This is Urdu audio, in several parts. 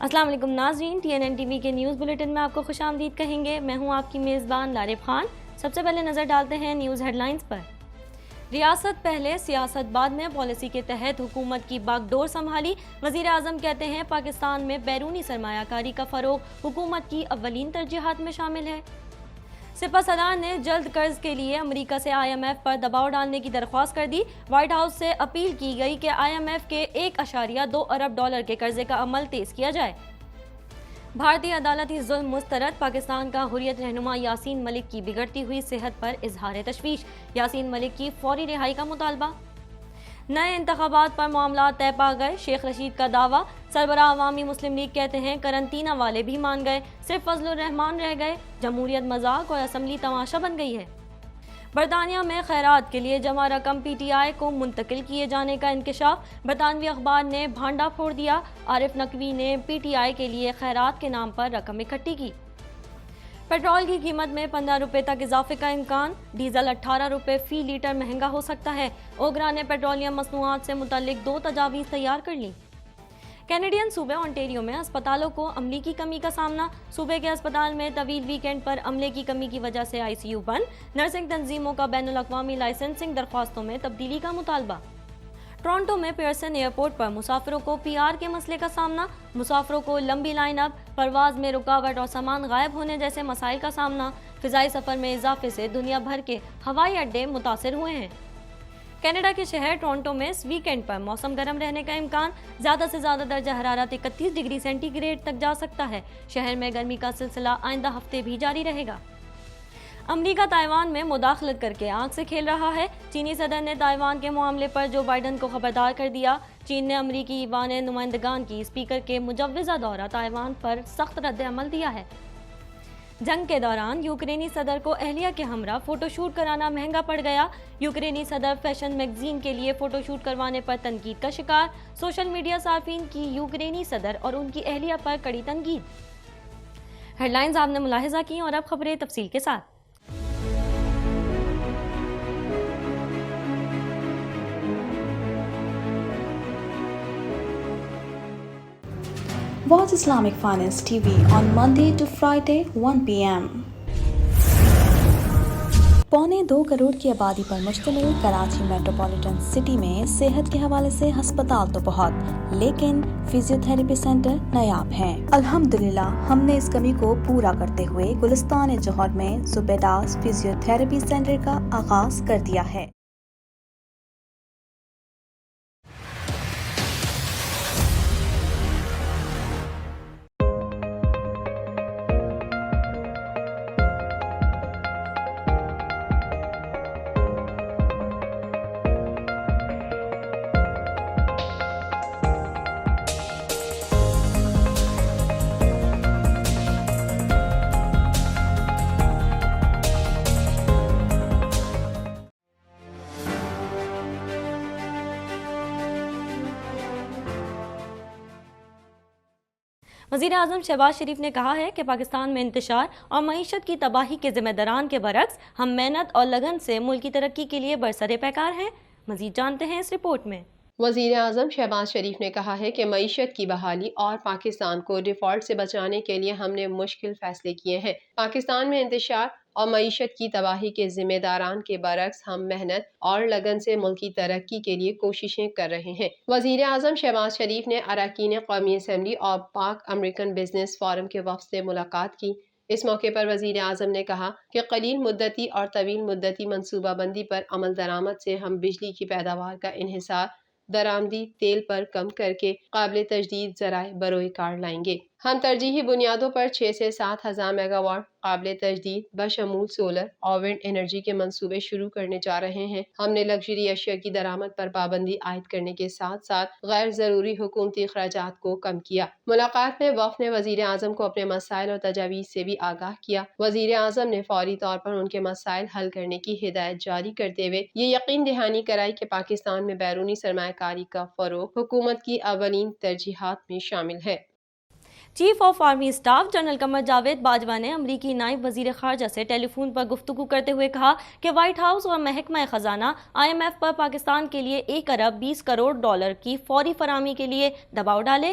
السلام علیکم ناظرین، TNN TV کے نیوز بلیٹن میں آپ کو خوش آمدید کہیں گے۔ میں ہوں آپ کی میزبان لارب خان۔ سب سے پہلے نظر ڈالتے ہیں نیوز ہیڈ لائنز پر۔ ریاست پہلے سیاست بعد میں پالیسی کے تحت حکومت کی باغ ڈور سنبھالی۔ وزیر اعظم کہتے ہیں پاکستان میں بیرونی سرمایہ کاری کا فروغ حکومت کی اولین ترجیحات میں شامل ہے۔ سپہ سالار نے جلد قرض کے لیے امریکہ سے IMF پر دباؤ ڈالنے کی درخواست کر دی۔ وائٹ ہاؤس سے اپیل کی گئی کہ IMF کے 1.2 ارب ڈالر کے قرضے کا عمل تیز کیا جائے۔ بھارتی عدالتی ظلم مسترد، پاکستان کا حریت رہنما یاسین ملک کی بگڑتی ہوئی صحت پر اظہار تشویش، یاسین ملک کی فوری رہائی کا مطالبہ۔ نئے انتخابات پر معاملات طے پا گئے، شیخ رشید کا دعویٰ۔ سربراہ عوامی مسلم لیگ کہتے ہیں قرنطینہ والے بھی مان گئے، صرف فضل الرحمان رہ گئے، جمہوریت مذاق اور اسمبلی تماشا بن گئی ہے۔ برطانیہ میں خیرات کے لیے جمع رقم PTI کو منتقل کیے جانے کا انکشاف، برطانوی اخبار نے بھانڈا پھوڑ دیا۔ عارف نقوی نے PTI کے لیے خیرات کے نام پر رقم اکٹھی کی۔ پیٹرول کی قیمت میں 15 روپے تک اضافے کا امکان، ڈیزل 18 روپے فی لیٹر مہنگا ہو سکتا ہے۔ اوگرا نے پیٹرولیم مصنوعات سے متعلق 2 تجاویز تیار کر لیں۔ کینیڈین صوبے انٹیریو میں اسپتالوں کو عملے کی کمی کا سامنا، صوبے کے اسپتال میں طویل ویکینڈ پر عملے کی کمی کی وجہ سے ICU بند، نرسنگ تنظیموں کا بین الاقوامی لائسنسنگ درخواستوں میں تبدیلی کا مطالبہ۔ ٹورنٹو میں پیئرسن ایئرپورٹ پر مسافروں کو PR کے مسئلے کا سامنا، مسافروں کو لمبی لائن اپ، پرواز میں رکاوٹ اور سامان غائب ہونے جیسے مسائل کا سامنا۔ فضائی سفر میں اضافے سے دنیا بھر کے ہوائی اڈے متاثر ہوئے ہیں۔ کینیڈا کے شہر ٹورنٹو میں اس ویکینڈ پر موسم گرم رہنے کا امکان، زیادہ سے زیادہ درجہ حرارت 31 ڈگری سینٹی گریڈ تک جا سکتا ہے۔ شہر میں گرمی کا سلسلہ آئندہ ہفتے بھی جاری رہے گا۔ امریکہ تائیوان میں مداخلت کر کے آنکھ سے کھیل رہا ہے، چینی صدر نے تائیوان کے معاملے پر جو بائیڈن کو خبردار کر دیا۔ چین نے امریکی ایوان نمائندگان کی اسپیکر کے مجوزہ دورہ تائیوان پر سخت رد عمل دیا ہے۔ جنگ کے دوران یوکرینی صدر کو اہلیہ کے ہمراہ فوٹو شوٹ کرانا مہنگا پڑ گیا۔ یوکرینی صدر فیشن میگزین کے لیے فوٹو شوٹ کروانے پر تنقید کا شکار، سوشل میڈیا صارفین کی یوکرینی صدر اور ان کی اہلیہ پر کڑی تنقید۔ ہیڈ لائنز آپ نے ملاحظہ کی اور اب خبریں تفصیل کے ساتھ۔ Watch Islamic Finance TV on Monday to Friday 1 p.m. 1.25 crore کی آبادی پر مشتمل کراچی میٹروپولیٹن سٹی میں صحت کے حوالے سے ہسپتال تو بہت، لیکن فزیو تھراپی سینٹر نایاب ہیں۔ الحمدللہ ہم نے اس کمی کو پورا کرتے ہوئے گلستان جوہر میں زبیداس فزیو تھراپی سینٹر کا آغاز کر دیا ہے۔ وزیر اعظم شہباز شریف نے کہا ہے کہ پاکستان میں انتشار اور معیشت کی تباہی کے ذمہ داران کے برعکس ہم محنت اور لگن سے ملک کی ترقی کے لیے برسر پیکار ہیں۔ مزید جانتے ہیں اس رپورٹ میں۔ وزیر اعظم شہباز شریف نے کہا ہے کہ معیشت کی بحالی اور پاکستان کو ڈیفالٹ سے بچانے کے لیے ہم نے مشکل فیصلے کیے ہیں۔ پاکستان میں انتشار اور معیشت کی تباہی کے ذمہ داران کے برعکس ہم محنت اور لگن سے ملکی ترقی کے لیے کوششیں کر رہے ہیں۔ وزیر اعظم شہباز شریف نے اراکین قومی اسمبلی اور پاک امریکن بزنس فورم کے وفد سے ملاقات کی۔ اس موقع پر وزیر اعظم نے کہا کہ قلیل مدتی اور طویل مدتی منصوبہ بندی پر عمل درآمد سے ہم بجلی کی پیداوار کا انحصار درآمدی تیل پر کم کر کے قابل تجدید ذرائع بروئے کار لائیں گے۔ ہم ترجیحی بنیادوں پر 6 سے 7 ہزار میگا واٹ قابل تجدید بشمول سولر اور ونڈ انرجی کے منصوبے شروع کرنے جا رہے ہیں۔ ہم نے لگژری اشیاء کی درآمد پر پابندی عائد کرنے کے ساتھ ساتھ غیر ضروری حکومتی اخراجات کو کم کیا۔ ملاقات میں وفد نے وزیر اعظم کو اپنے مسائل اور تجاویز سے بھی آگاہ کیا۔ وزیر اعظم نے فوری طور پر ان کے مسائل حل کرنے کی ہدایت جاری کرتے ہوئے یہ یقین دہانی کرائی کہ پاکستان میں بیرونی سرمایہ کاری کا فروغ حکومت کی اولین ترجیحات میں شامل ہے۔ Chief of army staff general Qamar Javed Bajwa نے امریکی نائب وزیر خارجہ سے ٹیلی فون پر گفتگو کرتے ہوئے کہا کہ وائٹ ہاؤس اور محکمہ خزانہ IMF پر پاکستان کے لیے $1 ارب 20 کروڑ کی فوری فراہمی کے لیے دباؤ ڈالے۔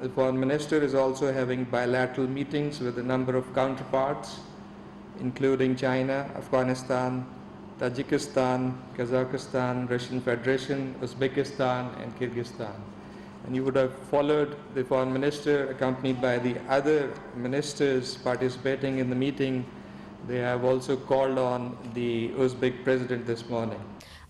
The Foreign Minister is also having bilateral meetings with a number of counterparts, including China, Afghanistan, Tajikistan, Kazakhstan, Russian Federation, Uzbekistan, and Kyrgyzstan. And you would have followed the Foreign Minister accompanied by the other ministers participating in the meeting. They have also called on the Uzbek President this morning.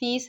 30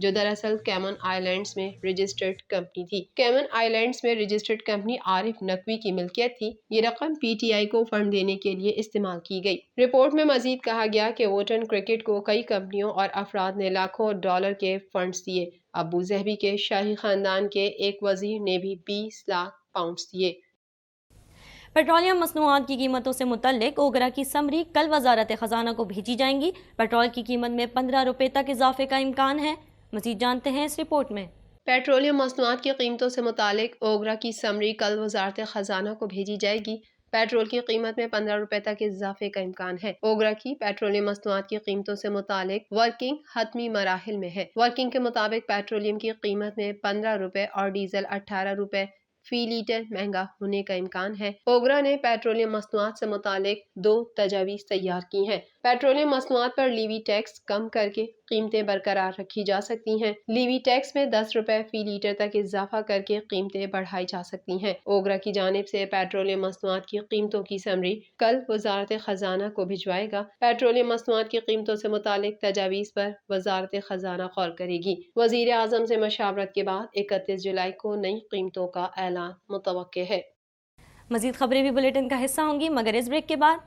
جو دراصل کیمن آئیلینڈز میں رجسٹرڈ کمپنی تھی۔ کیمن آئیلینڈز میں رجسٹرڈ کمپنی عارف نقوی کی ملکیت تھی۔ یہ رقم پی ٹی آئی کو فنڈ دینے کے لیے استعمال کی گئی۔ رپورٹ میں مزید کہا گیا کہ ووٹن کرکٹ کو کئی کمپنیوں اور افراد نے لاکھوں ڈالر کے فنڈز دیے۔ ابو ظہبی کے شاہی خاندان کے ایک وزیر نے بھی 20 لاکھ پاؤنڈز دیے۔ پیٹرولیم مصنوعات کی قیمتوں سے متعلق اوگرا کی سمری کل وزارت خزانہ کو بھیجی جائیں گی۔ پیٹرول کی قیمت میں 15 روپے تک اضافے کا امکان ہے۔ مزید جانتے ہیں اس رپورٹ میں۔ پیٹرولیم مصنوعات کی قیمتوں سے متعلق اوگرا کی سمری کل وزارت خزانہ کو بھیجی جائے گی۔ پیٹرول کی قیمت میں 15 روپے تک اضافے کا امکان ہے۔ اوگرا کی پیٹرولیم مصنوعات کی قیمتوں سے متعلق ورکنگ حتمی مراحل میں ہے۔ ورکنگ کے مطابق پیٹرولیم کی قیمت میں 15 روپے اور ڈیزل 18 روپے فی لیٹر مہنگا ہونے کا امکان ہے۔ اوگرا نے پیٹرولیم مصنوعات سے متعلق 2 تجاویز تیار کی ہیں۔ پیٹرولیم مصنوعات پر لیوی ٹیکس کم کر کے قیمتیں برقرار رکھی جا سکتی ہیں۔ لیوی ٹیکس میں 10 روپے فی لیٹر تک اضافہ کر کے قیمتیں بڑھائی جا سکتی ہیں۔ اوگرا کی جانب سے پیٹرولیم مصنوعات کی قیمتوں کی سمری کل وزارت خزانہ کو بھجوائے گا۔ پیٹرولیم مصنوعات کی قیمتوں سے متعلق تجاویز پر وزارت خزانہ غور کرے گی۔ وزیر اعظم سے مشاورت کے بعد 31 جولائی کو نئی قیمتوں کا اعلان متوقع ہے۔ مزید خبریں بھی بلیٹن کا حصہ ہوں گی، مگر اس بریک کے بعد